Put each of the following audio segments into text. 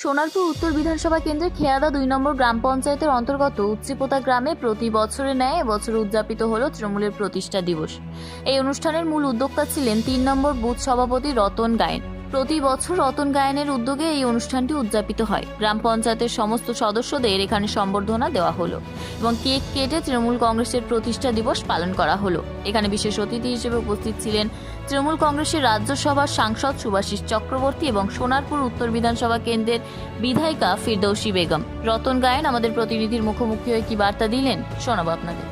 সোনারপুর উত্তর বিধানসভা কেন্দ্রের খেয়াদা 2 নম্বর গ্রাম পঞ্চায়েতের অন্তর্গত উচ্চিপোতা গ্রামে প্রতি বছরের ন্যায় এবছর উদযাপিত হল তৃণমূলের প্রতিষ্ঠা দিবস। এই অনুষ্ঠানের মূল উদ্যোক্তা ছিলেন 3 নম্বর বুথ সভাপতি রতন গায়েন। প্রতি বছর রতন গায়েনের উদ্যোগে এই অনুষ্ঠানটি উদযাপিত হয়। গ্রাম পঞ্চায়েতের সমস্ত সদস্যদের এখানে সম্বর্ধনা দেওয়া হলো এবং কেক কেটে তৃণমূল কংগ্রেসের প্রতিষ্ঠা দিবস পালন করা হলো। এখানে বিশেষ অতিথি হিসেবে উপস্থিত ছিলেন তৃণমূল কংগ্রেসের রাজ্যসভার সাংসদ সুভাষিস চক্রবর্তী এবং সোনারপুর উত্তর বিধানসভা কেন্দ্রের বিধায়িকা ফিরদৌসী বেগম। রতন গায়েন আমাদের প্রতিনিধির মুখোমুখি হয়ে কি বার্তা দিলেন শোনাবো আপনাদের।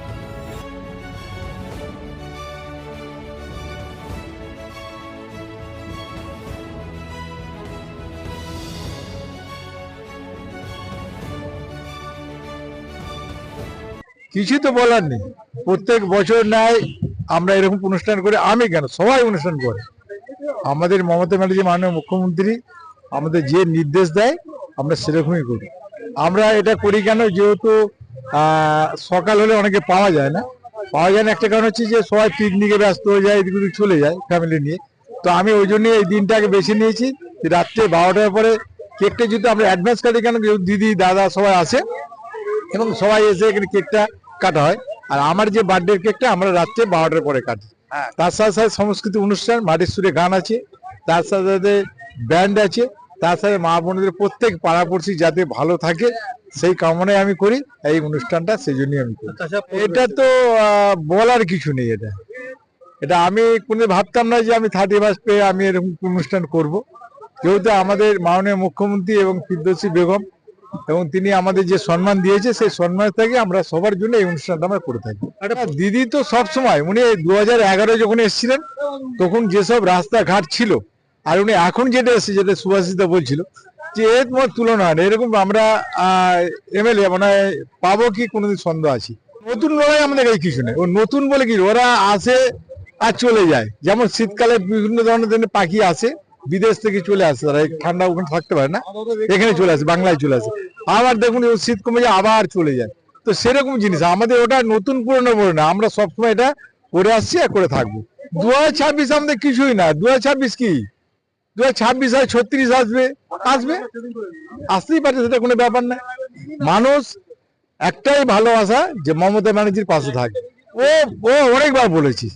কিছু তো বলার নেই, প্রত্যেক বছর নাই আমরা এরকম অনুষ্ঠান করে, আমি কেন সবাই অনুষ্ঠান করে। আমাদের মমতা ব্যানার্জি মাননীয় মুখ্যমন্ত্রী আমাদের যে নির্দেশ দেয় আমরা সেরকমই করি। আমরা এটা করি কেন, যেহেতু সকাল হলে অনেকে পাওয়া যায় না, একটা কারণ হচ্ছে যে সবাই পিকনিকে ব্যস্ত হয়ে যায়, এদিক ওদিক চলে যায় ফ্যামিলি নিয়ে। তো আমি ওই জন্য এই দিনটাকে বেছে নিয়েছি যে রাত্রে 12টার পরে কেকটা যদি আমরা অ্যাডভান্স কাটি, কেন দিদি দাদা সবাই আসে এবং সবাই এসে এখানে কেকটা কাটা হয়। আর আমার যে বার্থডে কেকটা আমরা রাত্রে 12টার পরে কাটি। তার সাথে সাথে সাংস্কৃতিক অনুষ্ঠান, মাটির সুরে গান আছে, তার সাথে সাথে ব্যান্ড আছে, তার সাথে মা বোনদের প্রত্যেক পাড়াপড়শি যাতে ভালো থাকে সেই কামনায় আমি করি এই অনুষ্ঠানটা, সেই জন্যই আমি করি। এটা তো বলার কিছু নেই। এটা আমি কোনো ভাবতাম না যে আমি 31 পেয়ে আমি এরকম অনুষ্ঠান করব। যেহেতু আমাদের মাননীয় মুখ্যমন্ত্রী এবং ফিরদৌসী বেগম এবং তিনি আমাদের যে সম্মান দিয়েছে, সেই সম্মান থেকে আমরা সবার জন্য এই অনুষ্ঠানটা আমরা করে থাকি। দিদি তো সবসময়, উনি 2011 যখন এসেছিলেন তখন যেসব রাস্তাঘাট ছিল, আর উনি এখন যেটা এসেছে, যেটা সুভাষিতা বলছিল যে এর তোমার তুলনা হয় না, এরকম আমরা এমএলএ মানে পাবো কি কোনোদিন সন্দেহ আছে। নতুন লড়াই আমাদের কাছে কিছু নেই। ও নতুন বলে কি, ওরা আসে আর চলে যায়। যেমন শীতকালে বিভিন্ন ধরনের পাখি আসে, বিদেশ থেকে চলে আসে, তারা ঠান্ডা ওখানে থাকতে পারে না, এখানে চলে আসে, বাংলায় চলে আসে। আবার দেখুন শীত কমে যায় আবার চলে যায়। তো সেরকম জিনিস আমাদের, ওটা নতুন পুরনো বলে না, আমরা সবসময় এটা করে আসছি আর করে থাকবো। 2026 আমাদের কিছুই না। 2026 কি, 2026 হয় 36 আসবে, আসতেই পারে, সেটা কোনো ব্যাপার না। মানুষ একটাই ভালোবাসা যে মমতা ব্যানার্জির পাশে থাকে। ও অনেকবার বলেছি,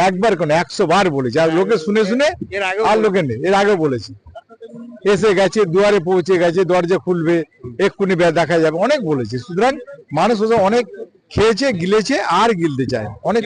একবার কেন 100 বার বলেছি, আর লোকে শুনে শুনে আর লোকে নেই। এর আগে বলেছি, এসে গেছে, দুয়ারে পৌঁছে গেছে, দরজা খুলবে এক্ষুনি দেখা যাবে, অনেক বলেছি। সুতরাং মানুষ অনেক খেয়েছে, গিলেছে, আর গিলতে চায় অনেক।